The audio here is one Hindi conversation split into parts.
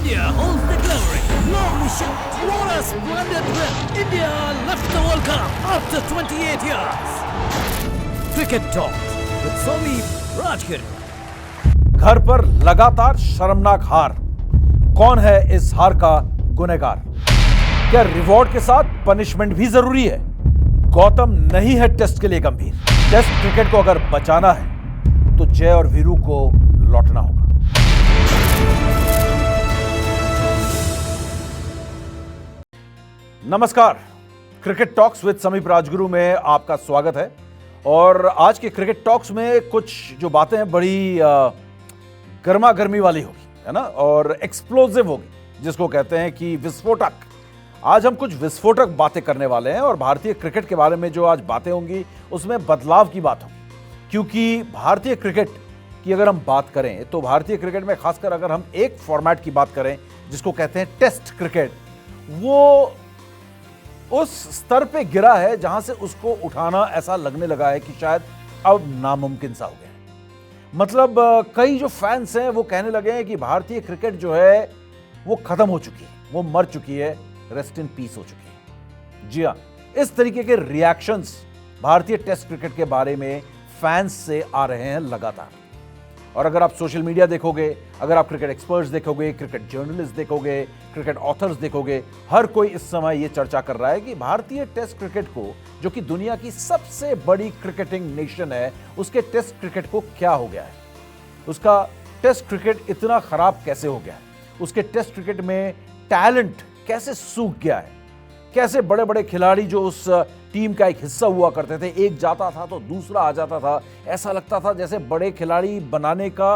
India holds the glory. Lovely shot. What a splendid win. India left the World Cup after 28 years. Cricket Talk with Somi Rajgiri. घर पर लगातार शर्मनाक हार। कौन है इस हार का गुनहगार? क्या रिवॉर्ड के साथ पनिशमेंट भी जरूरी है? गौतम नहीं है टेस्ट के लिए गंभीर। टेस्ट क्रिकेट को अगर बचाना है तो जय और वीरू को लौटना होगा। नमस्कार, क्रिकेट टॉक्स विद समीप राजगुरु में आपका स्वागत है। और आज के क्रिकेट टॉक्स में कुछ जो बातें हैं बड़ी गर्मा गर्मी वाली होगी, है ना, और एक्सप्लोसिव होगी, जिसको कहते हैं कि विस्फोटक। आज हम कुछ विस्फोटक बातें करने वाले हैं और भारतीय क्रिकेट के बारे में जो आज बातें होंगी उसमें बदलाव की बात होगी। क्योंकि भारतीय क्रिकेट की अगर हम बात करें तो भारतीय क्रिकेट में खासकर अगर हम एक फॉर्मेट की बात करें जिसको कहते हैं टेस्ट क्रिकेट, वो उस स्तर पे गिरा है जहां से उसको उठाना ऐसा लगने लगा है कि शायद अब नामुमकिन सा हो गया है। मतलब कई जो फैंस हैं वो कहने लगे हैं कि भारतीय क्रिकेट जो है वो खत्म हो चुकी है, वो मर चुकी है, रेस्ट इन पीस हो चुकी है। जी हां, इस तरीके के रिएक्शंस भारतीय टेस्ट क्रिकेट के बारे में फैंस से आ रहे हैं लगातार। और अगर आप सोशल मीडिया देखोगे, अगर आप क्रिकेट एक्सपर्ट्स देखोगे, क्रिकेट जर्नलिस्ट देखोगे, क्रिकेट ऑथर्स देखोगे, हर कोई इस समय ये चर्चा कर रहा है कि भारतीय टेस्ट क्रिकेट को, जो कि दुनिया की सबसे बड़ी क्रिकेटिंग नेशन है, उसके टेस्ट क्रिकेट को क्या हो गया है। उसका टेस्ट क्रिकेट इतना खराब कैसे हो गया है, उसके टेस्ट क्रिकेट में टैलेंट कैसे सूख गया है, कैसे बड़े बड़े खिलाड़ी जो उस टीम का एक हिस्सा हुआ करते थे, एक जाता था तो दूसरा आ जाता था, ऐसा लगता था जैसे बड़े खिलाड़ी बनाने का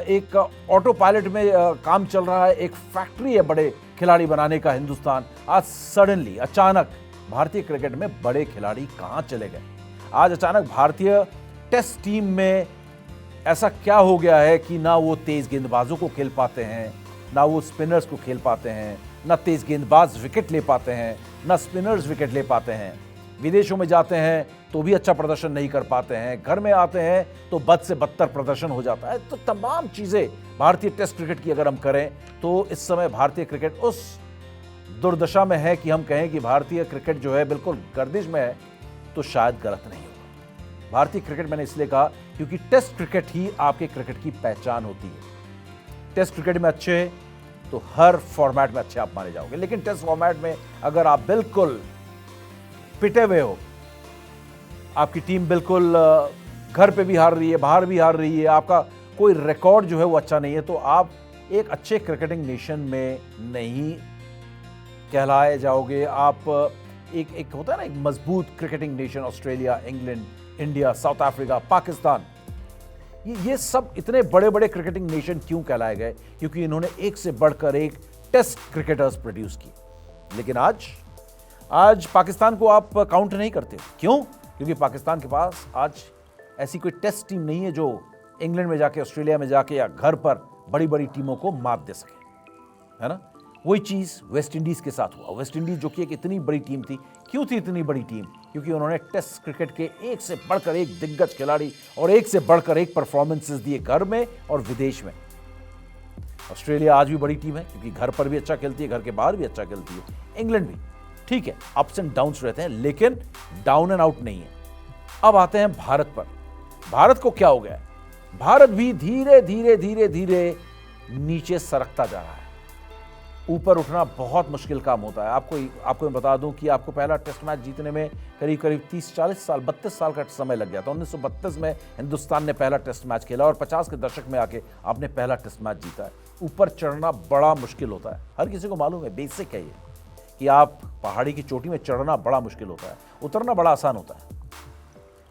एक ऑटो पायलट में काम चल रहा है, एक फैक्ट्री है बड़े खिलाड़ी बनाने का हिंदुस्तान। आज सडनली अचानक भारतीय क्रिकेट में बड़े खिलाड़ी कहां चले गए? आज अचानक भारतीय टेस्ट टीम में ऐसा क्या हो गया है कि ना वो तेज गेंदबाजों को खेल पाते हैं, ना वो स्पिनर्स को खेल पाते हैं, ना तेज गेंदबाज विकेट ले पाते हैं, ना स्पिनर्स विकेट ले पाते हैं। विदेशों में जाते हैं तो भी अच्छा प्रदर्शन नहीं कर पाते हैं, घर में आते हैं तो बद से बदतर प्रदर्शन हो जाता है। तो तमाम चीजें भारतीय टेस्ट क्रिकेट की अगर हम करें तो इस समय भारतीय क्रिकेट उस दुर्दशा में है कि हम कहें कि भारतीय क्रिकेट जो है बिल्कुल गर्दिश में है, तो शायद गलत नहीं होगा। भारतीय क्रिकेट मैंने इसलिए कहा क्योंकि टेस्ट क्रिकेट ही आपके क्रिकेट की पहचान होती है। टेस्ट क्रिकेट में अच्छे तो हर फॉर्मेट में अच्छे आप माने जाओगे, लेकिन टेस्ट फॉर्मेट में अगर आप बिल्कुल पिटे हुए हो, आपकी टीम बिल्कुल घर पे भी हार रही है, बाहर भी हार रही है, आपका कोई रिकॉर्ड जो है वो अच्छा नहीं है, तो आप एक अच्छे क्रिकेटिंग नेशन में नहीं कहलाए जाओगे। आप एक होता है ना, एक मजबूत cricketing nation, Australia, England, India, south Africa, Pakistan, ये सब इतने बड़े बड़े क्रिकेटिंग नेशन क्यों कहलाए गए? क्योंकि इन्होंने एक से बढ़कर एक टेस्ट क्रिकेटर्स प्रोड्यूस किए। लेकिन आज पाकिस्तान को आप काउंट नहीं करते। क्यों? क्योंकि पाकिस्तान के पास आज ऐसी कोई टेस्ट टीम नहीं है जो इंग्लैंड में जाके, ऑस्ट्रेलिया में जाके या घर पर बड़ी बड़ी टीमों को मात दे सके, है ना। वही चीज वेस्ट इंडीज के साथ हुआ। वेस्ट इंडीज जो कि एक इतनी बड़ी टीम थी, क्यों थी इतनी बड़ी टीम? क्योंकि उन्होंने टेस्ट क्रिकेट के एक से बढ़कर एक दिग्गज खिलाड़ी और एक से बढ़कर एक परफॉर्मेंसेस दिए, घर में और विदेश में। ऑस्ट्रेलिया आज भी बड़ी टीम है क्योंकि घर पर भी अच्छा खेलती है, घर के बाहर भी अच्छा खेलती है। इंग्लैंड भी ठीक है, अप्स एंड डाउन्स रहते हैं, लेकिन डाउन एंड आउट नहीं है। अब आते हैं भारत पर। भारत को क्या हो गया? भारत भी धीरे धीरे धीरे धीरे नीचे सरकता जा रहा है। ऊपर उठना बहुत मुश्किल काम होता है। आपको मैं बता दूं कि आपको पहला टेस्ट मैच जीतने में करीब 30-40 साल, 32 साल का समय लग गया था। 1932 में हिंदुस्तान ने पहला टेस्ट मैच खेला और 50 के दशक में आके आपने पहला टेस्ट मैच जीता है। ऊपर चढ़ना बड़ा मुश्किल होता है, हर किसी को मालूम है, बेसिक है ये कि आप पहाड़ी की चोटी में चढ़ना बड़ा मुश्किल होता है, उतरना बड़ा आसान होता है।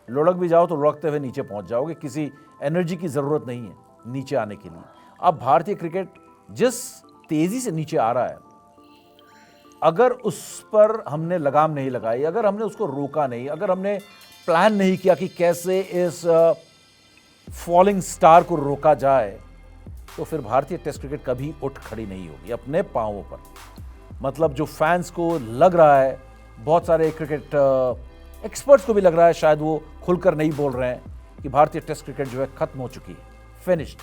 लुढ़क भी जाओ तो लुढ़कते हुए नीचे पहुंच जाओगे, किसी एनर्जी की जरूरत नहीं है नीचे आने के लिए। अब भारतीय क्रिकेट जिस तेजी से नीचे आ रहा है, अगर उस पर हमने लगाम नहीं लगाई, अगर हमने उसको रोका नहीं, अगर हमने प्लान नहीं किया कि कैसे इस फॉलिंग स्टार को रोका जाए, तो फिर भारतीय टेस्ट क्रिकेट कभी उठ खड़ी नहीं होगी अपने पांवों पर। मतलब जो फैंस को लग रहा है, बहुत सारे क्रिकेट एक्सपर्ट्स को भी लग रहा है, शायद वो खुलकर नहीं बोल रहे हैं कि भारतीय टेस्ट क्रिकेट जो है खत्म हो चुकी है, फिनिश्ड।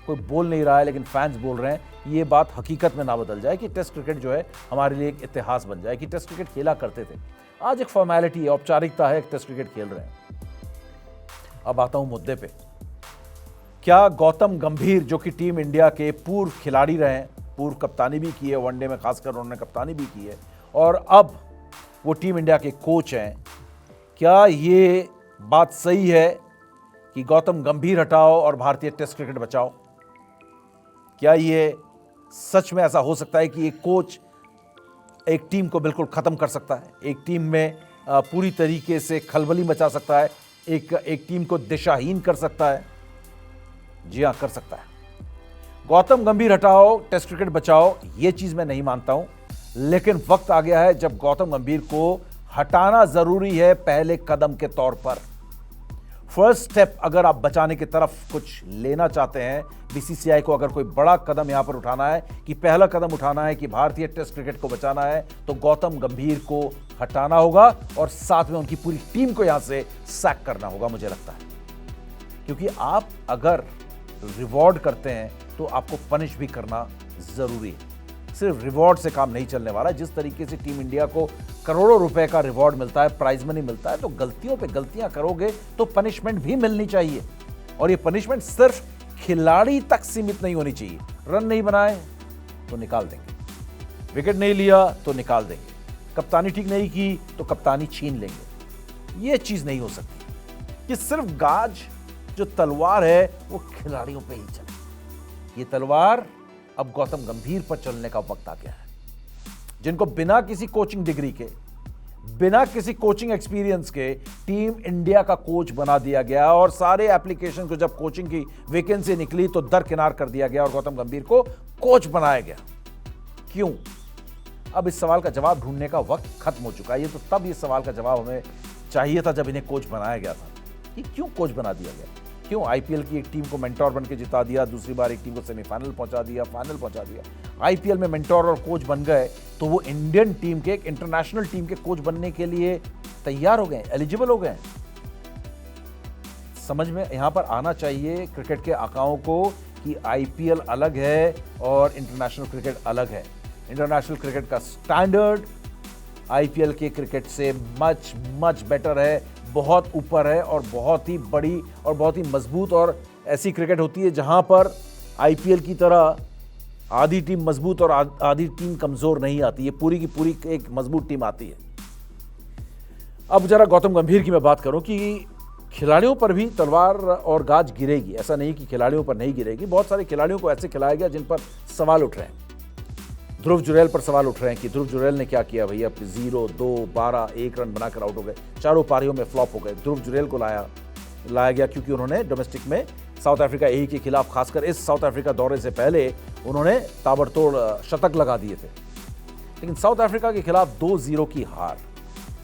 कोई बोल नहीं रहा है लेकिन फैंस बोल रहे हैं, ये बात हकीकत में ना बदल जाए कि टेस्ट क्रिकेट जो है हमारे लिए एक इतिहास बन जाए कि टेस्ट क्रिकेट खेला करते थे। आज एक फॉर्मेलिटी है, औपचारिकता है, एक टेस्ट क्रिकेट खेल रहे हैं। अब आता हूं मुद्दे पे। क्या गौतम गंभीर जो कि टीम इंडिया के पूर्व खिलाड़ी रहे हैं, पूर्व कप्तानी भी की है वनडे में, खासकर उन्होंने कप्तानी भी की है और अब वो टीम इंडिया के कोच हैं, क्या ये बात सही है कि गौतम गंभीर हटाओ और भारतीय टेस्ट क्रिकेट बचाओ? क्या ये सच में ऐसा हो सकता है कि एक कोच एक टीम को बिल्कुल खत्म कर सकता है, एक टीम में पूरी तरीके से खलबली मचा सकता है, एक टीम को दिशाहीन कर सकता है? जी हां, कर सकता है। गौतम गंभीर हटाओ, टेस्ट क्रिकेट बचाओ, यह चीज मैं नहीं मानता हूं, लेकिन वक्त आ गया है जब गौतम गंभीर को हटाना जरूरी है पहले कदम के तौर पर। फर्स्ट स्टेप अगर आप बचाने की तरफ कुछ लेना चाहते हैं, बीसीसीआई को अगर कोई बड़ा कदम यहां पर उठाना है कि पहला कदम उठाना है कि भारतीय टेस्ट क्रिकेट को बचाना है, तो गौतम गंभीर को हटाना होगा और साथ में उनकी पूरी टीम को यहां से सैक करना होगा, मुझे लगता है। क्योंकि आप अगर रिवॉर्ड करते हैं तो आपको पनिश भी करना जरूरी है। सिर्फ रिवॉर्ड से काम नहीं चलने वाला। जिस तरीके से टीम इंडिया को करोड़ों रुपए का रिवॉर्ड मिलता है, प्राइज मनी मिलता है, तो गलतियों पे गलतियां करोगे तो पनिशमेंट भी मिलनी चाहिए। और ये पनिशमेंट सिर्फ खिलाड़ी तक सीमित नहीं होनी चाहिए। रन नहीं बनाए तो निकाल देंगे, विकेट नहीं लिया तो निकाल देंगे, कप्तानी ठीक नहीं की तो कप्तानी छीन लेंगे। ये चीज नहीं हो सकती कि सिर्फ गाज जो तलवार है वो खिलाड़ियों पे ही चले। ये तलवार अब गौतम गंभीर पर चलने का वक्त आ गया है, जिनको बिना किसी कोचिंग डिग्री के, बिना किसी कोचिंग एक्सपीरियंस के टीम इंडिया का कोच बना दिया गया और सारे एप्लीकेशन को जब कोचिंग की वैकेंसी निकली तो दरकिनार कर दिया गया और गौतम गंभीर को कोच बनाया गया। क्यों? अब इस सवाल का जवाब ढूंढने का वक्त खत्म हो चुका है। ये तो तब ये सवाल का जवाब हमें चाहिए था जब इन्हें कोच बनाया गया था कि क्यों कोच बना दिया गया। क्यों आईपीएल की एक टीम को मेंटोर बन के जिता दिया, दूसरी बार एक टीम को सेमीफाइनल पहुंचा दिया, फाइनल पहुंचा दिया। आईपीएल में मेंटोर और कोच बन गए तो वो इंडियन टीम के, एक इंटरनेशनल टीम के कोच बनने के लिए तैयार हो गए, एलिजिबल हो गए। समझ में यहां पर आना चाहिए क्रिकेट के आकाओं को कि आईपीएल अलग है और इंटरनेशनल क्रिकेट अलग है। इंटरनेशनल क्रिकेट का स्टैंडर्ड आईपीएल के क्रिकेट से मच मच बेटर है, बहुत ऊपर है और बहुत ही बड़ी और बहुत ही मजबूत और ऐसी क्रिकेट होती है जहां पर आईपीएल की तरह आधी टीम मजबूत और आधी टीम कमजोर नहीं आती। ये पूरी की पूरी एक मजबूत टीम आती है। अब जरा गौतम गंभीर की मैं बात करूं कि खिलाड़ियों पर भी तलवार और गाज गिरेगी। ऐसा नहीं कि खिलाड़ियों पर नहीं गिरेगी। बहुत सारे खिलाड़ियों को ऐसे खिलाया गया जिन पर सवाल उठ रहे हैं। ध्रुव जुरैल पर सवाल उठ रहे हैं कि ध्रुव जुरैल ने क्या किया भैया, 0, 2, 12, 1 रन बनाकर आउट हो गए, चारों पारियों में फ्लॉप हो गए। ध्रुव जुरैल को लाया गया क्योंकि उन्होंने डोमेस्टिक में साउथ अफ्रीका ए के खिलाफ, खासकर इस साउथ अफ्रीका दौरे से पहले उन्होंने ताबड़तोड़ शतक लगा दिए थे। लेकिन साउथ अफ्रीका के खिलाफ 2-0 की हार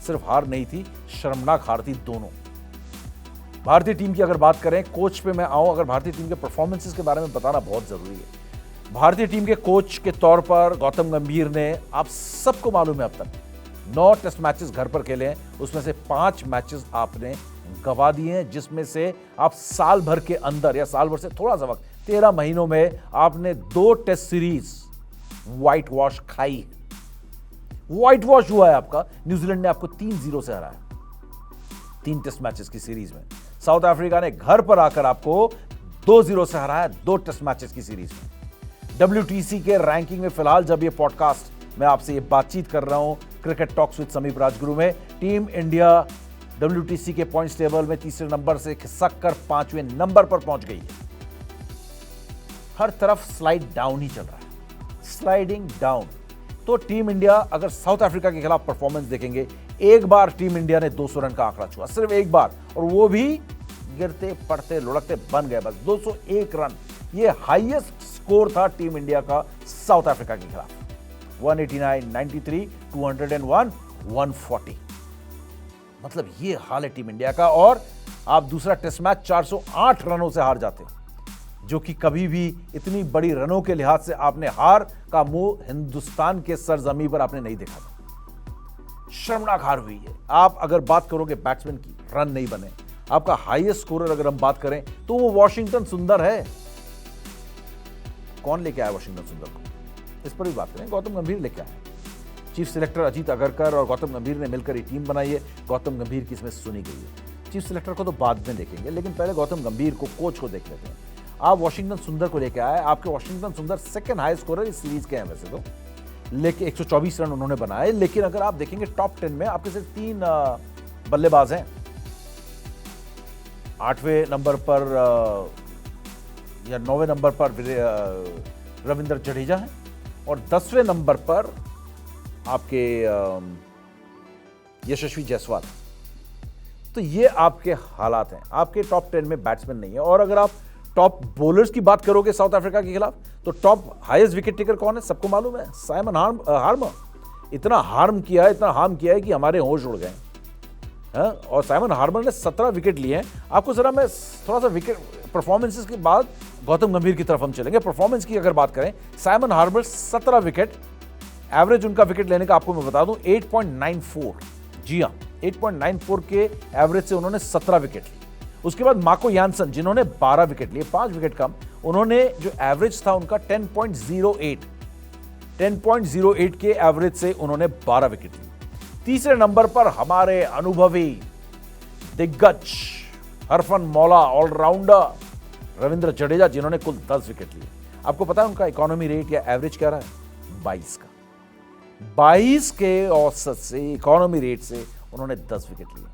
सिर्फ हार नहीं थी, शर्मनाक हार थी दोनों। भारतीय टीम की अगर बात करें, कोच पे मैं आऊं, अगर भारतीय टीम के परफॉर्मेंसेस के बारे में बताना बहुत जरूरी है। भारतीय टीम के कोच के तौर पर गौतम गंभीर ने, आप सबको मालूम है, अब तक 9 टेस्ट मैचेस घर पर खेले हैं, उसमें से 5 मैचेस आपने गंवा दिए हैं, जिसमें से आप साल भर के अंदर या साल भर से थोड़ा सा वक्त 13 महीनों में आपने 2 टेस्ट सीरीज व्हाइट वॉश खाई। व्हाइट वॉश हुआ है आपका। न्यूजीलैंड ने आपको 3-0 से हराया 3 टेस्ट मैचेस की सीरीज में। साउथ अफ्रीका ने घर पर आकर आपको 2-0 से हराया 2 टेस्ट मैचेस की सीरीज में। WTC के रैंकिंग में फिलहाल जब ये पॉडकास्ट मैं आपसे ये बातचीत कर रहा हूं क्रिकेट टॉक्स विद समीप राजगुरु में, टीम इंडिया WTC के पॉइंट्स टेबल में तीसरे नंबर से खिसक कर 5वें नंबर पर पहुंच गई है। हर तरफ स्लाइड डाउन ही चल रहा है, स्लाइडिंग डाउन। तो टीम इंडिया अगर साउथ अफ्रीका के खिलाफ परफॉर्मेंस देखेंगे, एक बार टीम इंडिया ने 200 रन का आंकड़ा छुआ, सिर्फ एक बार, और वो भी गिरते पड़ते लुढ़कते बन गए बस 201 रन। ये हाईएस्ट स्कोर था टीम इंडिया का साउथ अफ्रीका के खिलाफ। 189, 93, 201, 140। मतलब ये हाल है टीम इंडिया का। और आप दूसरा टेस्ट मैच 408 रनों से हार जाते हो, जो कि कभी भी इतनी बड़ी रनों के लिहाज से आपने हार का मुंह हिंदुस्तान के सरजमी पर आपने नहीं देखा था। शर्मनाक हार हुई है। आप अगर बात करोगे बैट्समैन की, रन नहीं बने। आपका हाईएस्ट स्कोरर अगर हम बात करें तो वो वॉशिंगटन सुंदर है। कौन लेके आया वाशिंगटन सुंदर को, इस पर भी बात करें। गौतम गंभीर लेके आए, चीफ सिलेक्टर अजीत अगरकर और गौतम गंभीर ने मिलकर ये टीम बनाई है। गौतम गंभीर की इसमें सुनी गई है। चीफ सिलेक्टर को तो बाद में देखेंगे, लेकिन पहले गौतम गंभीर को, कोच को देख लेते हैं। आप वाशिंगटन सुंदर को लेके आए, आपके वाशिंगटन सुंदर सेकंड हाईएस्ट स्कोरर इस सीरीज के हैं वैसे तो, लेकिन 124 रन उन्होंने बनाए। लेकिन अगर आप देखेंगे टॉप 10 में आपके सिर्फ 3 बल्लेबाज हैं। 8वें नंबर पर या 9वें नंबर पर रविंद्र जडेजा है और 10वें नंबर पर आपके यशस्वी जायसवाल। तो ये आपके हालात हैं, आपके टॉप 10 में बैट्समैन नहीं है। और अगर आप टॉप बॉलर्स की बात करोगे साउथ अफ्रीका के खिलाफ, तो टॉप हाईएस्ट विकेट टेकर कौन है सबको मालूम है, साइमन हार्मर। इतना हार्म किया है कि हमारे होश उड़ गए। और साइमन हार्मर ने 17 विकेट लिए हैं। आपको जरा मैं थोड़ा सा विकेट परफॉर्मेंसेस के बाद गौतम गंभीर की तरफ हम चलेंगे। परफॉर्मेंस की अगर बात करें, साइमन हार्मर 17 विकेट, एवरेज उनका विकेट लेने का आपको मैं बता दूं 8.94। जी हां, 8.94 के एवरेज से उन्होंने 17 विकेट ली। उसके बाद मार्को यानसन जिन्होंने 12 विकेट लिए, 5 विकेट कम, उन्होंने जो एवरेज था उनका 10.08 के एवरेज से उन्होंने 12 विकेट ली। तीसरे नंबर पर हमारे अनुभवी दिग्गज हरफन मौला ऑलराउंडर रविंद्र जडेजा जिन्होंने कुल 10 विकेट लिए। आपको पता है उनका इकोनॉमी रेट या एवरेज क्या रहा है, 22 का। 22 के औसत से, इकोनॉमी रेट से उन्होंने 10 विकेट लिए।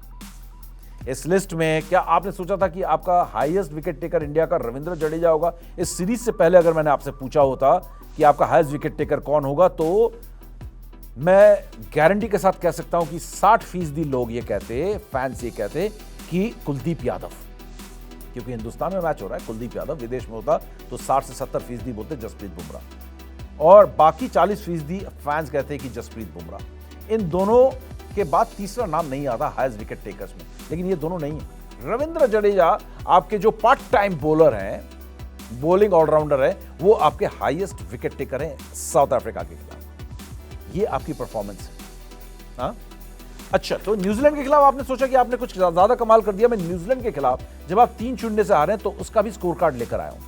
इस लिस्ट में क्या आपने सोचा था कि आपका हाईएस्ट विकेट टेकर इंडिया का रविंद्र जडेजा होगा? इस सीरीज से पहले अगर मैंने आपसे पूछा होता कि आपका हाईएस्ट विकेट टेकर कौन होगा, तो मैं गारंटी के साथ कह सकता हूं कि 60% लोग ये कहते, फैंस ये कहते कि कुलदीप यादव, क्योंकि हिंदुस्तान में मैच हो रहा है। कुलदीप यादव विदेश में होता तो 60 से 70% बोलते जसप्रीत बुमराह, और बाकी 40% फैंस कहते कि जसप्रीत बुमराह। इन दोनों के बाद तीसरा नाम नहीं आता हाईएस्ट विकेट टेकर्स में, लेकिन ये दोनों नहीं है। रविंद्र जडेजा आपके जो पार्ट टाइम बॉलर हैं, बॉलिंग ऑलराउंडर है, वो आपके हाईएस्ट विकेट टेकर हैं साउथ अफ्रीका के खिलाफ। ये आपकी परफॉर्मेंस है। हाँ, अच्छा, तो न्यूजीलैंड के खिलाफ आपने सोचा कि आपने कुछ ज्यादा कमाल कर दिया। मैं न्यूजीलैंड के खिलाफ जब आप 3-0 से हारे तो उसका भी स्कोर कार्ड लेकर आया हूं,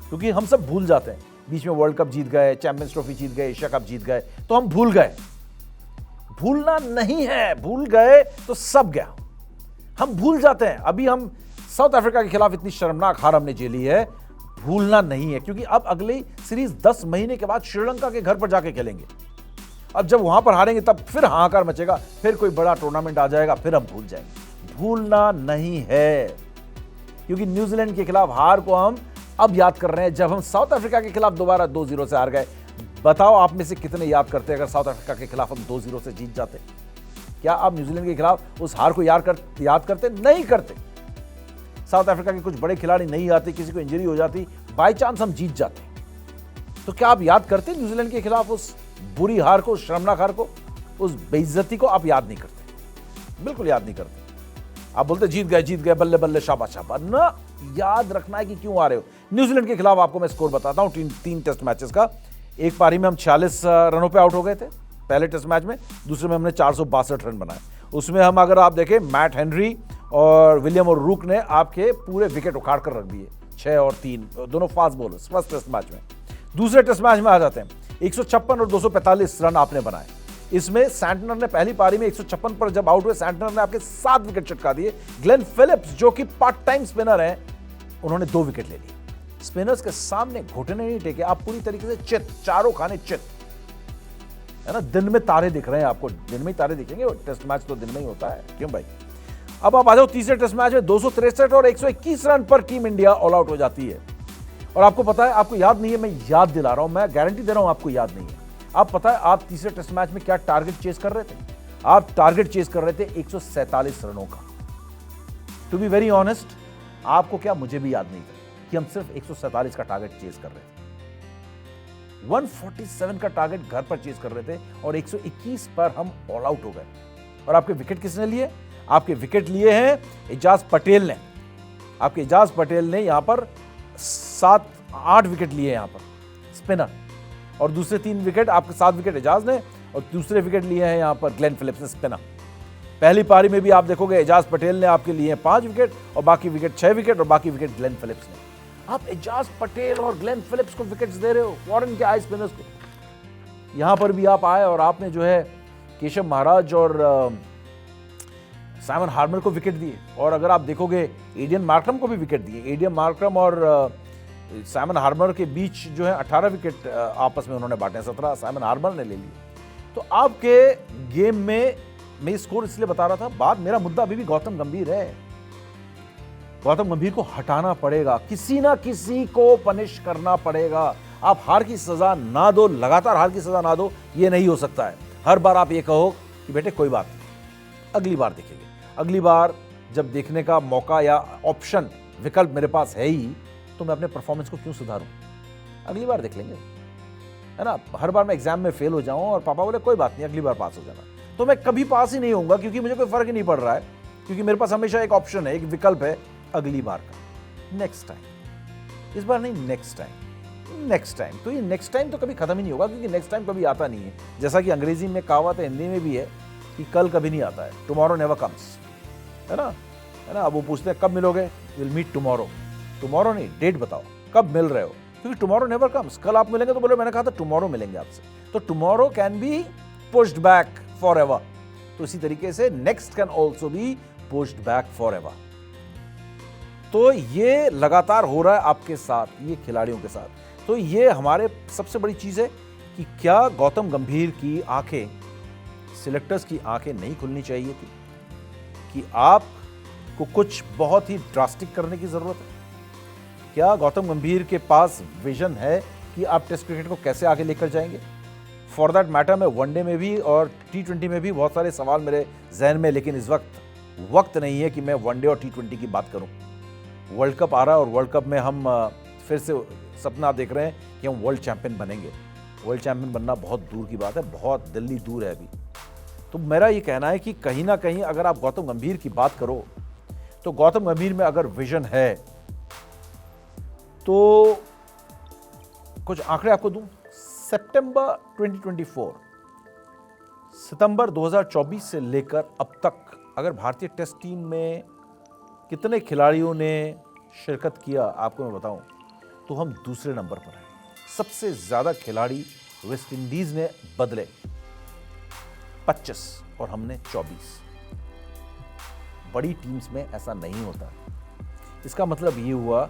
क्योंकि हम सब भूल जाते हैं। बीच में वर्ल्ड कप जीत गए, चैंपियंस ट्रॉफी जीत गए, एशिया कप जीत गए, तो हम भूल गए। भूलना नहीं है, भूल गए तो सब गया। हम भूल जाते हैं। अभी हम साउथ अफ्रीका के खिलाफ इतनी शर्मनाक हार हमने झेली है, भूलना नहीं है, क्योंकि अब अगली सीरीज 10 महीने के बाद श्रीलंका के घर पर जाके खेलेंगे। अब जब वहां पर हारेंगे तब फिर हाहाकार मचेगा, फिर कोई बड़ा टूर्नामेंट आ जाएगा, फिर हम भूल जाएंगे। भूलना नहीं है, क्योंकि न्यूजीलैंड के खिलाफ हार को हम अब याद कर रहे हैं, जब हम साउथ अफ्रीका के खिलाफ दोबारा 2-0 से हार गए। बताओ आप में से कितने याद करते अगर साउथ अफ्रीका के खिलाफ हम 2-0 से जीत जाते? क्या आप न्यूजीलैंड के खिलाफ उस हार को याद करते? नहीं करते। साउथ अफ्रीका के कुछ बड़े खिलाड़ी नहीं आते, किसी को इंजरी हो जाती, बाय चांस हम जीत जाते, तो क्या आप याद करते न्यूजीलैंड के खिलाफ उस बुरी हार को, उस शर्मनाक हार को, उस बेइज्जती को? आप याद नहीं करते, बिल्कुल याद नहीं करते। आप बोलते जीत गए, बल्ले बल्ले, शाबाश शाबाश। ना, याद रखना है कि क्यों आ रहे हो। न्यूजीलैंड के खिलाफ आपको मैं स्कोर बताता हूं 3 टेस्ट मैचेस का। एक पारी में हम 46 रनों पे आउट हो गए थे पहले टेस्ट मैच में, दूसरे में हमने 462 रन बनाए। उसमें हम, अगर आप देखें, मैट हेनरी और विलियम और रूक ने आपके पूरे विकेट उखाड़ कर रख दिए, 6 और 3, दोनों fast bowlers first test match में। दूसरे टेस्ट मैच में आ जाते हैं, 156 और 245 रन आपने बनाए। इसमें सैंटनर ने पहली पारी में 156 पर जब आउट हुए, सैंटनर ने आपके 7 विकेट चटका दिए। ग्लेन फिलिप्स जो कि पार्ट टाइम स्पिनर हैं, उन्होंने 2 विकेट ले लिए। स्पिनर्स के सामने घुटने नहीं टेके, आप पूरी तरीके से चित, चारों खाने चित, है ना। दिन में तारे दिख रहे हैं आपको, दिन में ही तारे दिखेंगे, टेस्ट मैच तो दिन में ही होता है, क्यों भाई। अब आप आ जाओ तीसरे टेस्ट मैच में 263 और 121 रन पर टीम इंडिया ऑल आउट हो जाती है। और आपको पता है, आपको याद नहीं है, मैं याद दिला रहा हूं, मैं गारंटी दे रहा हूं आपको याद नहीं है। आप पता है आप तीसरे टेस्ट मैच में क्या टारगेट चेस कर रहे थे? आप टारगेट चेस कर रहे थे 147 रनों का। टू बी वेरी ऑनेस्ट, आपको क्या, मुझे भी याद नहीं था कि हम सिर्फ 147 का टारगेट चेस कर रहे थे। 147 का टारगेट घर पर चेस कर रहे थे और 121 पर हम ऑल आउट हो गए। और आपके विकेट किसने लिए? आपके विकेट लिए हैं एजाज पटेल ने। आपके एजाज पटेल ने यहां पर 7-8 विकेट लिए यहां पर, स्पिनर। और दूसरे 3 विकेट आपके 7 विकेट एजाज ने, और दूसरे विकेट लिए हैं यहां पर ग्लेन फिलिप्स ने, स्पिनर। पहली पारी में भी आप देखोगे एजाज पटेल ने आपके लिए 5 विकेट और बाकी विकेट 6 विकेट और बाकी विकेट ग्लेन फिलिप्स ने। आप एजाज पटेल और ग्लेन फिलिप्स को विकेट्स दे रहे हो, फॉरेन के हाई स्पिनर्स को। यहां पर भी आप आए और आपने जो है केशव महाराज और साइमन हार्मर को विकेट दिए। और अगर आप देखोगे एडियन मार्क्रम को भी विकेट दिए। एडियन मार्क्रम और साइमन हार्मर के बीच जो है 18 विकेट आपस में उन्होंने बांटे, 17 साइमन हार्मर ने ले लिए। तो आपके गेम में मैं स्कोर इसलिए बता रहा था, बात मेरा मुद्दा अभी भी गौतम गंभीर है। गौतम गंभीर को हटाना पड़ेगा, किसी ना किसी को पनिश करना पड़ेगा। आप हार की सजा ना दो, लगातार हार की सजा ना दो, ये नहीं हो सकता है। हर बार आप ये कहो कि बेटे कोई बात नहीं, अगली बार देखेंगे। अगली बार जब देखने का मौका या ऑप्शन विकल्प मेरे पास है ही, तो मैं अपने परफॉर्मेंस को क्यों सुधारूं? अगली बार देख लेंगे, है ना। हर बार मैं एग्जाम में फेल हो जाऊं और पापा बोले कोई बात नहीं अगली बार पास हो जाना, तो मैं कभी पास ही नहीं होऊंगा, क्योंकि मुझे कोई फर्क ही नहीं पड़ रहा है, क्योंकि मेरे पास हमेशा एक ऑप्शन है, एक विकल्प है अगली बार का, नेक्स्ट टाइम। इस बार नहीं, नेक्स्ट टाइम, नेक्स्ट टाइम। तो ये नेक्स्ट टाइम तो कभी खत्म ही नहीं होगा, क्योंकि नेक्स्ट टाइम कभी आता नहीं है। जैसा कि अंग्रेजी में कहावत है, हिंदी में भी है कि कल कभी नहीं आता है, टुमारो नेवर कम्स, है ना। अब वो पूछते हैं कब मिलोगे, विल मीट टुमारो। टुमारो नहीं, डेट बताओ कब मिल रहे हो, क्योंकि टुमारो नेवर कम्स। कल आप मिलेंगे तो बोले मैंने कहा था टुमारो मिलेंगे आपसे, तो tomorrow can be pushed back for ever. तो इसी तरीके से next can also be pushed back for ever. तो ये लगातार हो रहा है आपके साथ, ये खिलाड़ियों के साथ। तो ये हमारे सबसे बड़ी चीज है कि क्या गौतम गंभीर की आंखें, सिलेक्टर्स की आंखें नहीं खुलनी चाहिए थी कि आपको कुछ बहुत ही ड्रास्टिक करने की जरूरत है? क्या गौतम गंभीर के पास विजन है कि आप टेस्ट क्रिकेट को कैसे आगे लेकर जाएंगे? फॉर दैट मैटर मैं वनडे में भी और T20 में भी बहुत सारे सवाल मेरे जहन में, लेकिन इस वक्त नहीं है कि मैं वनडे और T20 की बात करूं। वर्ल्ड कप आ रहा है और वर्ल्ड कप में हम फिर से सपना देख रहे हैं कि हम वर्ल्ड चैंपियन बनेंगे। वर्ल्ड चैंपियन बनना बहुत दूर की बात है, बहुत दिल्ली दूर है अभी। तो मेरा ये कहना है कि कहीं ना कहीं अगर आप गौतम गंभीर की बात करो, तो गौतम गंभीर में अगर विजन है तो कुछ आंकड़े आपको दूं। सितंबर 2024, सितंबर 2024 से लेकर अब तक अगर भारतीय टेस्ट टीम में कितने खिलाड़ियों ने शिरकत किया आपको मैं बताऊं, तो हम दूसरे नंबर पर हैं। सबसे ज्यादा खिलाड़ी वेस्ट इंडीज ने बदले 25 और हमने 24। बड़ी टीम्स में ऐसा नहीं होता। इसका मतलब ये हुआ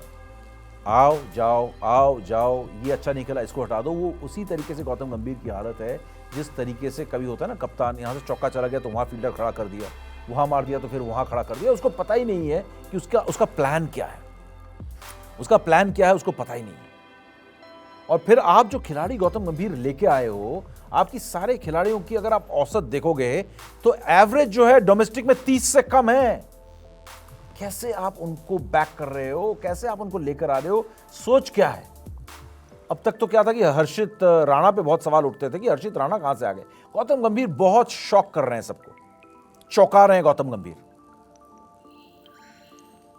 आओ जाओ, ये अच्छा नहीं खेला इसको हटा दो। वो उसी तरीके से गौतम गंभीर की हालत है जिस तरीके से कभी होता है ना, कप्तान यहां से चौका चला गया तो वहां फील्डर खड़ा कर दिया, वहां मार दिया तो फिर वहां खड़ा कर दिया। उसको पता ही नहीं है कि उसका प्लान क्या है, उसको पता ही नहीं है। और फिर आप जो खिलाड़ी गौतम गंभीर लेके आए हो, आपकी सारे खिलाड़ियों की अगर आप औसत देखोगे तो एवरेज जो है डोमेस्टिक में 30 से कम है। कैसे आप उनको बैक कर रहे हो, कैसे आप उनको लेकर आ रहे हो, सोच क्या है? अब तक तो क्या था कि हर्षित राणा पे बहुत सवाल उठते थे कि हर्षित राणा कहां से आ गए। गौतम गंभीर बहुत शॉक कर रहे हैं, सबको चौंका रहे हैं गौतम गंभीर।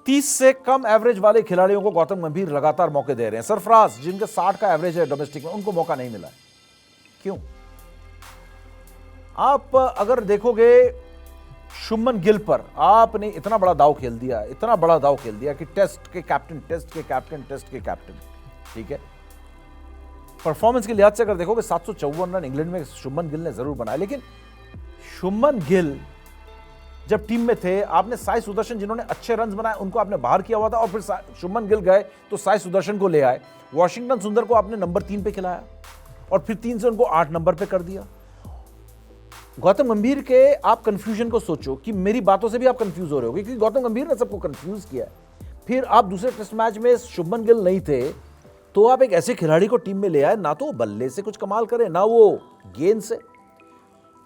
30 से कम एवरेज वाले खिलाड़ियों को गौतम गंभीर लगातार मौके दे रहे हैं। सरफराज जिनका 60 का एवरेज है डोमेस्टिक में, उनको मौका नहीं मिला है। क्यों? आप अगर देखोगे शुभमन गिल पर आपने इतना बड़ा दाव खेल दिया कि टेस्ट के कैप्टन, ठीक है। परफॉर्मेंस के लिहाज से अगर देखोगे 754 रन इंग्लैंड में शुभमन गिल ने जरूर बनाए, लेकिन शुभमन गिल जब टीम में थे, आपने साई सुदर्शन जिन्होंने अच्छे रन बनाए उनको आपने बाहर किया हुआ था, और फिर शुभमन गिल गए तो साई सुदर्शन को ले आए। वॉशिंगटन सुंदर को आपने नंबर 3 पे खिलाया और फिर 3 से उनको 8 नंबर पे कर दिया। गौतम गंभीर के आप कंफ्यूजन को सोचो कि मेरी बातों से भी आप कंफ्यूज हो रहे होगे, क्योंकि गौतम गंभीर ने सबको कंफ्यूज किया है। फिर आप दूसरे टेस्ट मैच में शुभमन गिल नहीं थे तो आप एक ऐसे खिलाड़ी को टीम में ले आए, ना तो वो बल्ले से कुछ कमाल करे, ना वो गेंद से।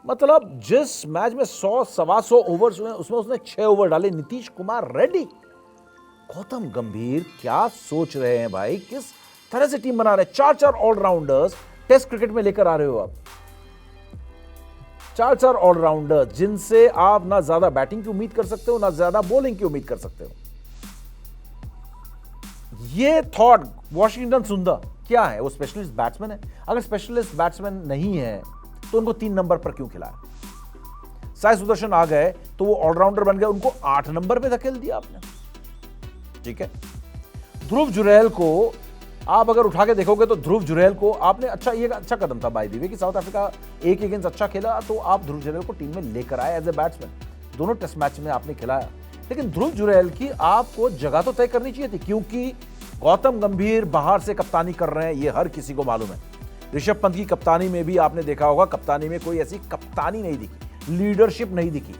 मतलब जिस मैच में 100-125 ओवर्स हुए उसमें उसने 6 ओवर डाले। नीतीश कुमार रेड्डी। गौतम गंभीर क्या सोच रहे हैं भाई, किस तरह से टीम बना रहे हैं? 4 ऑलराउंडर्स टेस्ट क्रिकेट में लेकर आ रहे हो आप, 4 ऑलराउंडर जिनसे आप ना ज्यादा बैटिंग की उम्मीद कर सकते हो, ना ज्यादा बॉलिंग की उम्मीद कर सकते हो। ये थॉट वॉशिंगटन सुंदर क्या है? वो स्पेशलिस्ट बैट्समैन है। अगर स्पेशलिस्ट बैट्समैन नहीं है तो उनको 3 नंबर पर क्यों खिलाया? साई सुदर्शन आ गए तो वो ऑलराउंडर बन गए, उनको 8 नंबर पे धकेल दिया आपने, ठीक है। ध्रुव जुरैल को आप अगर उठा के देखोगे तो ध्रुव जुरैल को आपने अच्छा, ये अच्छा कदम था बाय द वे कि साउथ अफ्रीका एक अगेंस्ट अच्छा खेला तो आप ध्रुव जुरैल को टीम में लेकर आए एज ए बैट्समैन। दोनों टेस्ट मैच में आपने खिलाया, लेकिन ध्रुव जुरैल की आपको जगह तो तय करनी चाहिए थी, क्योंकि गौतम गंभीर बाहर से कप्तानी कर रहे हैं, ये हर किसी को मालूम है। ऋषभ पंत की कप्तानी में भी आपने देखा होगा, कप्तानी में कोई ऐसी कप्तानी नहीं दिखी, लीडरशिप नहीं दिखी,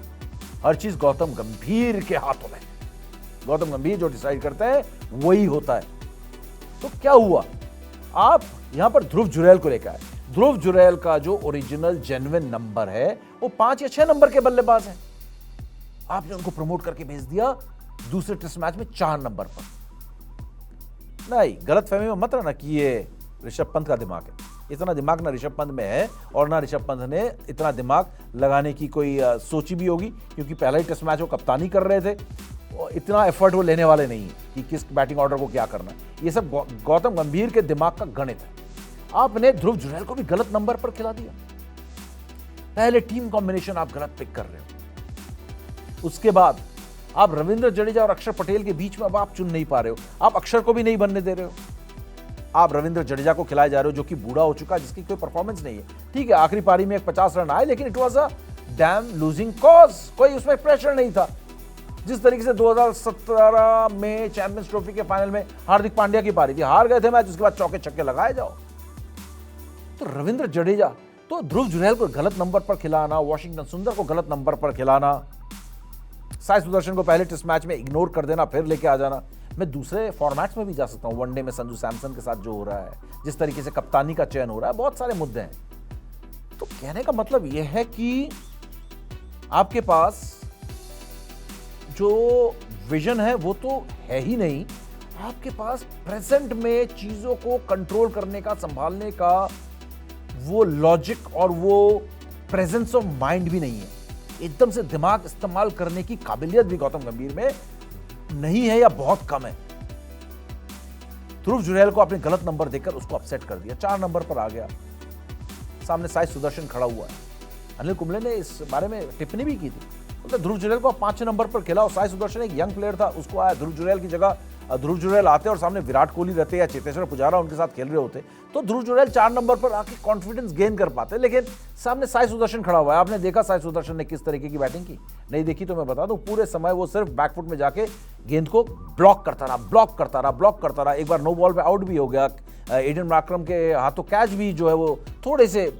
हर चीज गौतम गंभीर के हाथों में। गौतम गंभीर जो डिसाइड करता है वही होता है। तो क्या हुआ, आप यहां पर ध्रुव जुरैल को लेकर आए। ध्रुव जुरैल का जो ओरिजिनल जेन्युइन नंबर है वो 5 या 6 नंबर के बल्लेबाज है, आपने उनको प्रमोट करके भेज दिया दूसरे टेस्ट मैच में 4 नंबर पर। नहीं, गलतफहमी में मत रहना कि ये ऋषभ पंत का दिमाग है। इतना दिमाग ना ऋषभ पंत में है और ना ऋषभ पंत ने इतना दिमाग लगाने की कोई सोची भी होगी, क्योंकि पहला ही टेस्ट मैच वो कप्तानी कर रहे थे, इतना एफर्ट वो लेने वाले नहीं है कि किस बैटिंग ऑर्डर को क्या करना है। ये सब गौतम गंभीर के दिमाग का गणित है। आपने ध्रुव जुरैल को भी गलत नंबर पर खिला दिया, पहले टीम कॉम्बिनेशन आप गलत पिक कर रहे हो, उसके बाद आप रविंद्र जडेजा और अक्षर पटेल के बीच में अब आप चुन नहीं पा रहे हो, आप अक्षर को भी नहीं बनने दे रहे हो, आप रविंद्र जडेजा को खिलाए जा रहे हो जो कि बूढ़ा हो चुका है, जिसकी कोई परफॉर्मेंस नहीं है। ठीक है, आखिरी पारी में 50 रन आए, लेकिन it was a dam losing cause, कोई उसमें प्रेशर नहीं था। जिस तरीके से 2017 में चैंपियंस ट्रॉफी के फाइनल में हार्दिक पांड्या की पारी थी, हार गए थे मैच, उसके बाद चौके छक्के लगाए जाओ। तो रविंद्र जडेजा, तो ध्रुव जुरैल को गलत नंबर पर खिलाना, वॉशिंगटन सुंदर को गलत नंबर पर खिलाना, साई सुदर्शन को पहले टेस्ट मैच में इग्नोर कर देना, फिर लेके आ जाना। मैं दूसरे फॉर्मेट्स में भी जा सकता हूं, वनडे में संजू सैमसन के साथ जो हो रहा है, जिस तरीके से कप्तानी का चयन हो रहा है, बहुत सारे मुद्दे हैं। तो कहने का मतलब यह है कि आपके पास जो विजन है वो तो है ही नहीं, आपके पास प्रेजेंट में चीजों को कंट्रोल करने का, संभालने का वो लॉजिक और वो प्रेजेंस ऑफ माइंड भी नहीं है। एकदम से दिमाग इस्तेमाल करने की काबिलियत भी गौतम गंभीर में नहीं है या बहुत कम है। ध्रुव जुरैल को आपने गलत नंबर देकर उसको अपसेट कर दिया, 4 नंबर पर आ गया, सामने साई सुदर्शन खड़ा हुआ है। अनिल कुंबले ने इस बारे में टिप्पणी भी की थी, बोलते ध्रुव जुरैल को 5 नंबर पर खेला और साई सुदर्शन एक यंग प्लेयर था, उसको आया ध्रुव जुरैल की जगह ध्रुव जुरैल आते और सामने विराट कोहली रहते या चेतेश्वर पुजारा उनके साथ खेल रहे होते तो ध्रुव जुरैल 4 नंबर पर आके कॉन्फिडेंस गेन कर पाते, लेकिन सामने साई सुदर्शन खड़ा हुआ है। आपने देखा साई सुदर्शन ने किस तरीके की बैटिंग की? नहीं देखी तो मैं बता दूं, पूरे समय वो सिर्फ बैकफुट में जाके गेंद को ब्लॉक करता रहा। एक बार नो बॉल पे आउट भी हो गया, एडन मार्करम के हाथों कैच भी जो है वो थोड़े से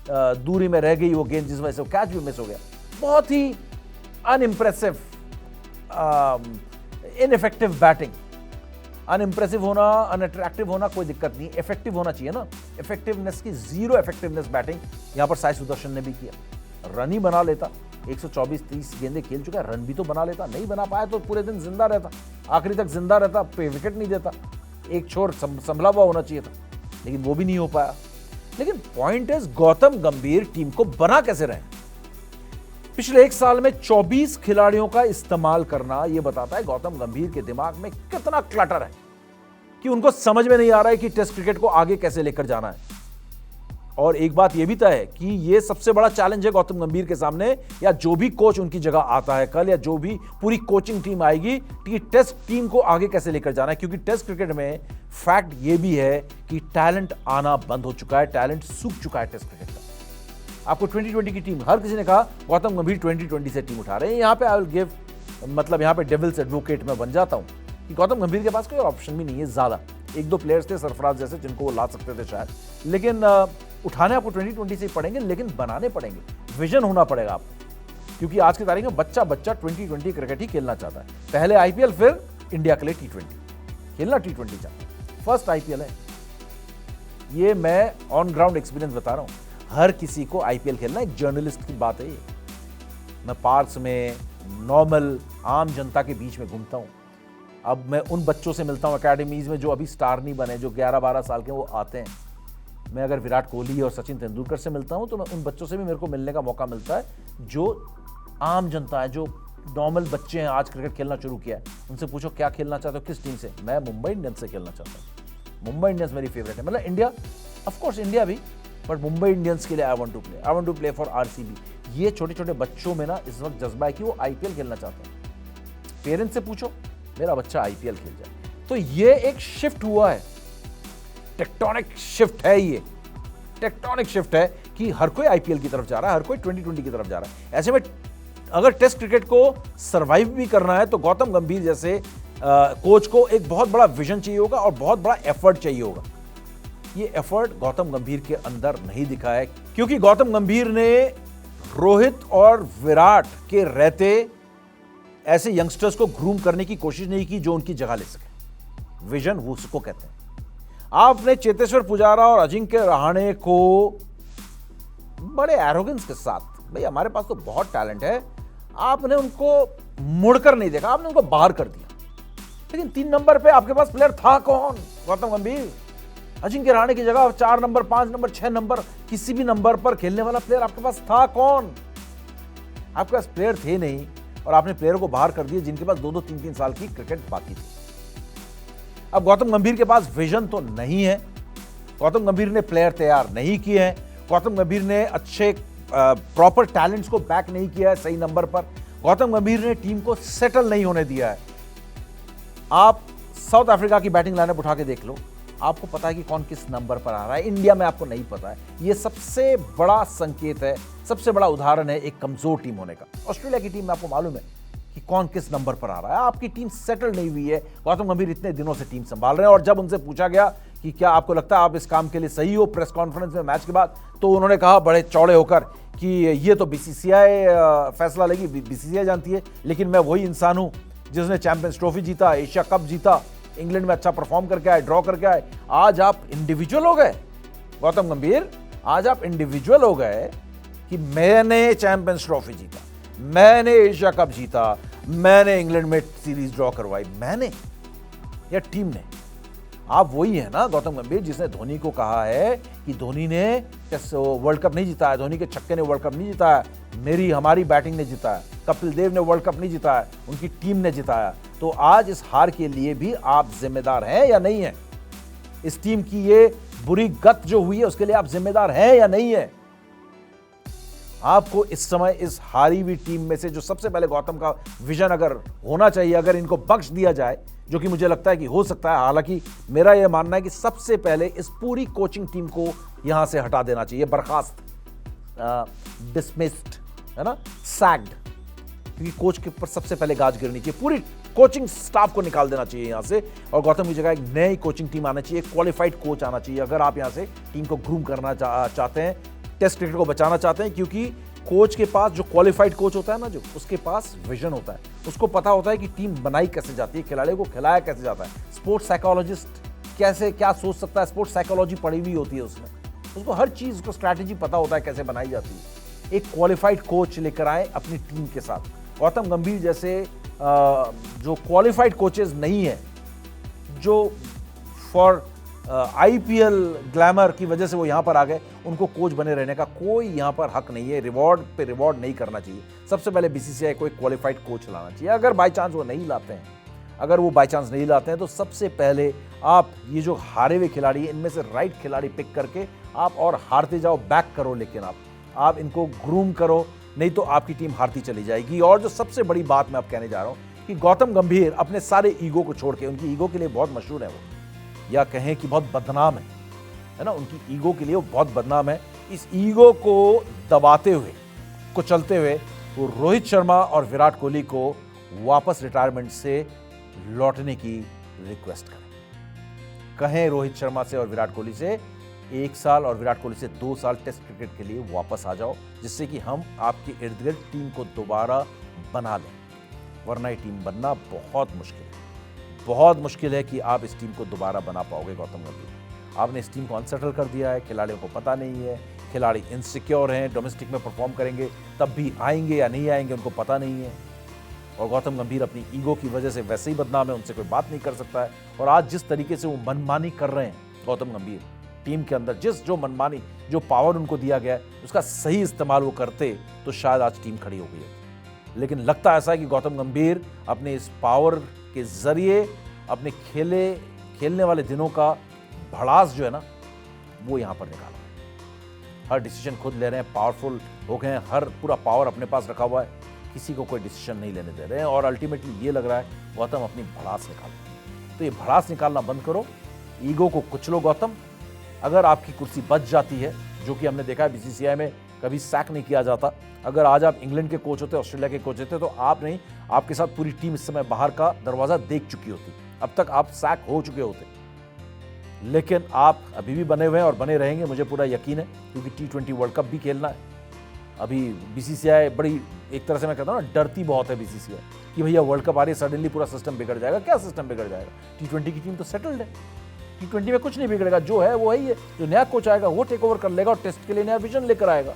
दूरी में रह गई वो गेंद, जिस वजह से कैच भी मिस हो गया। बहुत ही अनइम्प्रेसिव, इनइफेक्टिव बैटिंग। अनइम्प्रेसिव होना, अनअट्रैक्टिव होना कोई दिक्कत नहीं, इफेक्टिव होना चाहिए ना। इफेक्टिवनेस की जीरो इफेक्टिवनेस बैटिंग यहां पर साई सुदर्शन ने भी किया। रन ही बना लेता, 124-30 गेंदें खेल चुका है, रन भी तो बना लेता, नहीं बना पाया तो पूरे दिन जिंदा रहता, आखिरी तक जिंदा रहता, विकेट नहीं देता, एक छोर संभला हुआ होना चाहिए था, लेकिन वो भी नहीं हो पाया। लेकिन पॉइंट इज गौतम गंभीर टीम को बना कैसे रहे? पिछले 1 साल में 24 खिलाड़ियों का इस्तेमाल करना यह बताता है गौतम गंभीर के दिमाग में कितना क्लटर है, कि उनको समझ में नहीं आ रहा है कि टेस्ट क्रिकेट को आगे कैसे लेकर जाना है। और एक बात यह भी तय है कि यह सबसे बड़ा चैलेंज है गौतम गंभीर के सामने, या जो भी कोच उनकी जगह आता है कल, या जो भी पूरी कोचिंग टीम आएगी, कि टेस्ट टीम को आगे कैसे लेकर जाना है। क्योंकि टेस्ट क्रिकेट में फैक्ट यह भी है कि टैलेंट आना बंद हो चुका है, टैलेंट सूख चुका है टेस्ट क्रिकेट का। आपको 2020 की टीम, हर किसी ने कहा गौतम गंभीर 2020 से टीम उठा रहे हैं। यहां पे आई विल गिव, मतलब यहां पे डेविल्स एडवोकेट में बन जाता हूं कि गौतम गंभीर के पास कोई ऑप्शन भी नहीं है ज्यादा। 1-2 प्लेयर्स थे सरफराज जैसे, जिनको वो ला सकते थे शायद, लेकिन उठाने आपको 2020 से ही पड़ेंगे, लेकिन बनाने पड़ेंगे, विजन होना पड़ेगा आपको। क्योंकि आज की तारीख में बच्चा 2020 क्रिकेट ही खेलना चाहता है। पहले IPL, फिर इंडिया के लिए T20 खेलना, T20 चाहता है, फर्स्ट IPL है ये। मैं ऑन ग्राउंड एक्सपीरियंस बता रहा हूं, हर किसी को IPL खेलना, एक जर्नलिस्ट की बात है ये। मैं पार्क्स में नॉर्मल आम जनता के बीच में घूमता हूं। अब मैं उन बच्चों से मिलता हूं एकेडमीज में जो अभी स्टार नहीं बने, जो 11-12 साल के, वो आते हैं। मैं अगर विराट कोहली और सचिन तेंदुलकर से मिलता हूं तो मैं उन बच्चों से भी मेरे को मिलने का मौका मिलता है जो आम जनता है, जो नॉर्मल बच्चे हैं, आज क्रिकेट खेलना शुरू किया है। उनसे पूछो क्या खेलना चाहते हो, किस टीम से? मैं मुंबई इंडियंस से खेलना चाहता हूँ, मुंबई इंडियंस मेरी फेवरेट है। मतलब इंडिया, ऑफकोर्स इंडिया भी, बट मुंबई इंडियंस के लिए I want to play for RCB। ये छोटे छोटे बच्चों में ना इस वक्त जज्बा है कि वो IPL खेलना चाहते हैं। पेरेंट्स से पूछो, मेरा बच्चा IPL खेल जाए। तो ये एक शिफ्ट हुआ है, टेक्टोनिक शिफ्ट है, ये टेक्टोनिक शिफ्ट है कि हर कोई आईपीएल की तरफ जा रहा है, हर कोई 2020 की तरफ जा रहा है। ऐसे में अगर टेस्ट क्रिकेट को सरवाइव भी करना है तो गौतम गंभीर जैसे कोच को एक बहुत बड़ा विजन चाहिए होगा और बहुत बड़ा एफर्ट चाहिए होगा। ये एफर्ट गौतम गंभीर के अंदर नहीं दिखा है, क्योंकि गौतम गंभीर ने रोहित और विराट के रहते ऐसे यंगस्टर्स को ग्रूम करने की कोशिश नहीं की जो उनकी जगह ले सके। विजन वो उसको कहते हैं। आपने चेतेश्वर पुजारा और अजिंक्य रहाणे को बड़े एरोगेंस के साथ, भाई हमारे पास तो बहुत टैलेंट है, आपने उनको मुड़कर नहीं देखा, आपने उनको बाहर कर दिया। लेकिन 3 नंबर पे आपके पास प्लेयर था कौन? गौतम गंभीर। अजिंक्य रहाणे की जगह 4 नंबर, 5 नंबर, 6 नंबर, किसी भी नंबर पर खेलने वाला प्लेयर आपके पास था कौन? आपके पास प्लेयर थे नहीं और आपने प्लेयर को बाहर कर दिए जिनके पास 2-2, 3-3 साल की क्रिकेट बाकी थी। अब गौतम गंभीर के पास विजन तो नहीं है, गौतम गंभीर ने प्लेयर तैयार नहीं किए हैं, गौतम गंभीर ने अच्छे प्रॉपर टैलेंट्स को बैक नहीं किया है सही नंबर पर, गौतम गंभीर ने टीम को सेटल नहीं होने दिया है। आप साउथ अफ्रीका की बैटिंग लाइनअप उठा के देख लो, आपको पता है कि कौन किस नंबर पर आ रहा है। इंडिया में आपको नहीं पता है। यह सबसे बड़ा संकेत है, सबसे बड़ा उदाहरण है एक कमजोर टीम होने का। ऑस्ट्रेलिया की टीम में आपको मालूम है कि कौन किस नंबर पर आ रहा है। आपकी टीम सेटल नहीं हुई है। गौतम गंभीर इतने दिनों से टीम संभाल रहे हैं और जब उनसे पूछा गया कि क्या आपको लगता है आप इस काम के लिए सही हो प्रेस कॉन्फ्रेंस में मैच के बाद, तो उन्होंने कहा बड़े चौड़े होकर कि ये तो बीसीसीआई फैसला लेगी, बीसीसीआई जानती है, लेकिन मैं वही इंसान हूं जिसने चैंपियंस ट्रॉफी जीता, एशिया कप जीता, इंग्लैंड में अच्छा परफॉर्म करके आए, ड्रॉ करके आए। आज आप इंडिविजुअल हो गए गौतम गंभीर, आज आप इंडिविजुअल हो गए कि मैंने चैंपियंस ट्रॉफी जीता, मैंने एशिया कप जीता, मैंने इंग्लैंड में सीरीज ड्रॉ करवाई, मैंने या टीम ने। आप वही है ना गौतम गंभीर जिसने धोनी को कहा है कि धोनी ने वर्ल्ड कप नहीं जिताया, धोनी के छक्के ने वर्ल्ड कप नहीं जिताया, हमारी बैटिंग ने जिताया, कपिल देव ने वर्ल्ड कप नहीं जिताया, उनकी टीम ने जिताया। तो आज इस हार के लिए भी आप जिम्मेदार हैं या नहीं है? इस टीम की ये बुरी गत जो हुई है उसके लिए आप जिम्मेदार हैं या नहीं है? आपको इस समय इस हारी हुई टीम में से जो सबसे पहले गौतम का विजन अगर होना चाहिए, अगर इनको बख्श दिया जाए, जो कि मुझे लगता है कि हो सकता है, हालांकि मेरा यह मानना है कि सबसे पहले इस पूरी कोचिंग टीम को यहां से हटा देना चाहिए, बर्खास्त, डिसमिस्ड, है ना, सैग्ड, क्योंकि कोच के ऊपर सबसे पहले गाज गिरनी चाहिए। पूरी कोचिंग स्टाफ को निकाल देना चाहिए यहां से और गौतम की जगह एक नई कोचिंग टीम आना चाहिए, क्वालिफाइड कोच आना चाहिए अगर आप यहां से टीम को ग्रूम करना चाहते हैं, टेस्ट क्रिकेट को बचाना चाहते हैं। क्योंकि कोच के पास, जो क्वालिफाइड कोच होता है ना, जो उसके पास विजन होता है, उसको पता होता है कि टीम बनाई कैसे जाती है, खिलाड़ियों को खिलाया कैसे जाता है। स्पोर्ट्स साइकोलॉजिस्ट कैसे क्या सोच सकता है, स्पोर्ट्स साइकोलॉजी पढ़ी हुई होती है उसमें, उसको हर चीज को स्ट्रैटेजी पता होता है कैसे बनाई जाती है। एक क्वालिफाइड कोच लेकर आए अपनी टीम के साथ। गौतम गंभीर जैसे जो क्वालिफाइड कोचेस नहीं है, जो फॉर आईपीएल ग्लैमर की वजह से वो यहां पर आ गए, उनको कोच बने रहने का कोई यहां पर हक नहीं है। रिवॉर्ड पे रिवॉर्ड नहीं करना चाहिए। सबसे पहले बीसीसीआई को एक क्वालिफाइड कोच लाना चाहिए। अगर बाई चांस वो नहीं लाते हैं, अगर वो बाई चांस नहीं लाते हैं, तो सबसे पहले आप ये जो हारे हुए खिलाड़ी हैं, इनमें से राइट खिलाड़ी पिक करके आप और हारते जाओ, बैक करो, लेकिन आप इनको ग्रूम करो, नहीं तो आपकी टीम हारती चली जाएगी। और जो सबसे बड़ी बात मैं अब कहने जा रहा हूं कि गौतम गंभीर अपने सारे ईगो को छोड़ के, उनकी ईगो के लिए बहुत मशहूर है वो, या कहें कि बहुत बदनाम है ना, उनकी ईगो के लिए वो बहुत बदनाम है। इस ईगो को दबाते हुए, कुचलते हुए वो रोहित शर्मा और विराट कोहली को वापस रिटायरमेंट से लौटने की रिक्वेस्ट करें। कहें रोहित शर्मा से और विराट कोहली से 1 साल और विराट कोहली से 2 साल टेस्ट क्रिकेट के लिए वापस आ जाओ, जिससे कि हम आपके इर्द गिर्द टीम को दोबारा बना दें। वरना ये टीम बनना बहुत मुश्किल है, बहुत मुश्किल है कि आप इस टीम को दोबारा बना पाओगे। गौतम गंभीर, आपने इस टीम को अनसेटल कर दिया है, खिलाड़ियों को पता नहीं है, खिलाड़ी इनसिक्योर हैं, डोमेस्टिक में परफॉर्म करेंगे तब भी आएंगे या नहीं आएंगे उनको पता नहीं है। और गौतम गंभीर अपनी ईगो की वजह से वैसे ही बदनाम है, उनसे कोई बात नहीं कर सकता है। और आज जिस तरीके से वो मनमानी कर रहे हैं गौतम गंभीर टीम के अंदर, जो मनमानी, जो पावर उनको दिया गया है, उसका सही इस्तेमाल वो करते तो शायद आज टीम खड़ी हो गई होती। लेकिन लगता ऐसा है कि गौतम गंभीर अपने इस पावर के जरिए अपने खेलने वाले दिनों का भड़ास जो है ना, वो यहां पर निकाला। हर डिसीजन खुद ले रहे हैं, पावरफुल हो गए हैं, हर पूरा पावर अपने पास रखा हुआ है, किसी को कोई डिसीजन नहीं लेने दे रहे हैं। और अल्टीमेटली ये लग रहा है गौतम अपनी भड़ास निकाल, तो ये भड़ास निकालना बंद करो, ईगो को कुचलो गौतम। अगर आपकी कुर्सी बच जाती है, जो कि हमने देखा है बीसीसीआई में कभी सैक नहीं किया जाता, अगर आज आप इंग्लैंड के कोच होते, ऑस्ट्रेलिया के कोच होते, तो आप नहीं, आपके साथ पूरी टीम इस समय बाहर का दरवाजा देख चुकी होती, अब तक आप सैक हो चुके होते। लेकिन आप अभी भी बने हुए हैं और बने रहेंगे, मुझे पूरा यकीन है, क्योंकि T20 वर्ल्ड कप भी खेलना है। अभी बीसीसीआई बड़ी, एक तरह से मैं कहता हूँ ना, डरती बहुत है बीसीसीआई कि भैया वर्ल्ड कप आ रही है, सडनली पूरा सिस्टम बिगड़ जाएगा। क्या सिस्टम बिगड़ जाएगा? T20 की टीम तो सेटल्ड है, T20 में कुछ नहीं बिगड़ेगा, जो है वो है। जो नया कोच आएगा वो टेक ओवर कर लेगा और टेस्ट के लिए नया विजन लेकर आएगा।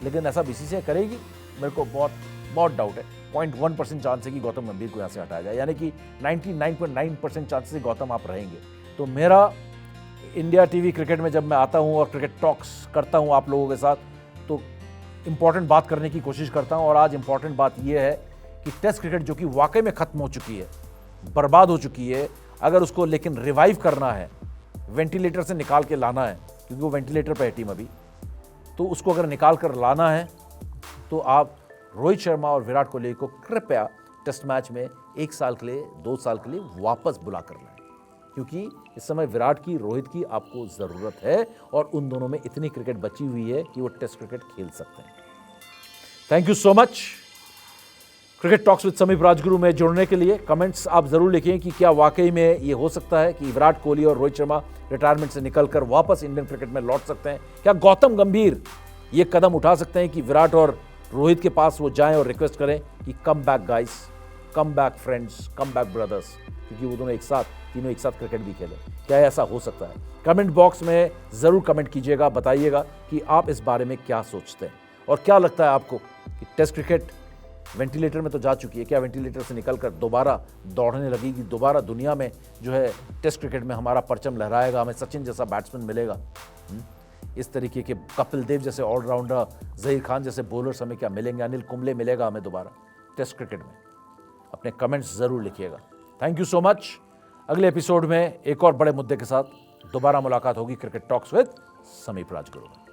लेकिन ऐसा बीसीसीआई करेगी? मेरे को बहुत डाउट है। 0.1% चांस है कि गौतम गंभीर को यहाँ से हटाया जाए, यानी कि 99.9% चांसेस से गौतम आप रहेंगे। तो मेरा इंडिया टीवी क्रिकेट में जब मैं आता हूँ और क्रिकेट टॉक्स करता हूँ आप लोगों के साथ, तो इंपॉर्टेंट बात करने की कोशिश करता हूँ। और आज इंपॉर्टेंट बात यह है कि टेस्ट क्रिकेट जो कि वाकई में खत्म हो चुकी है, बर्बाद हो चुकी है, अगर उसको लेकिन रिवाइव करना है, वेंटिलेटर से निकाल के लाना है, क्योंकि वो वेंटिलेटर पे है टीम अभी, तो उसको अगर निकाल कर लाना है तो आप रोहित शर्मा और विराट कोहली को कृपया टेस्ट मैच में 1 साल के लिए, 2 साल के लिए वापस बुला कर लाएं, क्योंकि इस समय विराट की, रोहित की आपको ज़रूरत है और उन दोनों में इतनी क्रिकेट बची हुई है कि वो टेस्ट क्रिकेट खेल सकते हैं। Thank you so much. Cricket talks with समीप राजगुरु में जुड़ने के लिए कमेंट्स आप जरूर लिखें कि क्या वाकई में ये हो सकता है कि विराट कोहली और रोहित शर्मा रिटायरमेंट से निकलकर वापस इंडियन क्रिकेट में लौट सकते हैं? क्या गौतम गंभीर ये कदम उठा सकते हैं कि विराट और रोहित के पास वो जाएं और रिक्वेस्ट करें कि come back guys, come back friends, come back brothers, क्योंकि वो दोनों तीनों एक साथ क्रिकेट भी खेलें? क्या ऐसा हो सकता है? कमेंट बॉक्स में जरूर कमेंट कीजिएगा, बताइएगा कि आप इस बारे में क्या सोचते हैं और क्या लगता है आपको कि टेस्ट क्रिकेट वेंटिलेटर में तो जा चुकी है, क्या वेंटिलेटर से निकलकर दोबारा दौड़ने लगेगी, दोबारा दुनिया में जो है टेस्ट क्रिकेट में हमारा परचम लहराएगा, हमें सचिन जैसा बैट्समैन मिलेगा, इस तरीके के कपिल देव जैसे ऑलराउंडर, जहीर खान जैसे बॉलर्स हमें क्या मिलेंगे, अनिल कुंबले मिलेगा हमें दोबारा टेस्ट क्रिकेट में? अपने कमेंट्स जरूर लिखिएगा। Thank you so much. अगले एपिसोड में एक और बड़े मुद्दे के साथ दोबारा मुलाकात होगी क्रिकेट टॉक्स विद समीप राजगुरु में।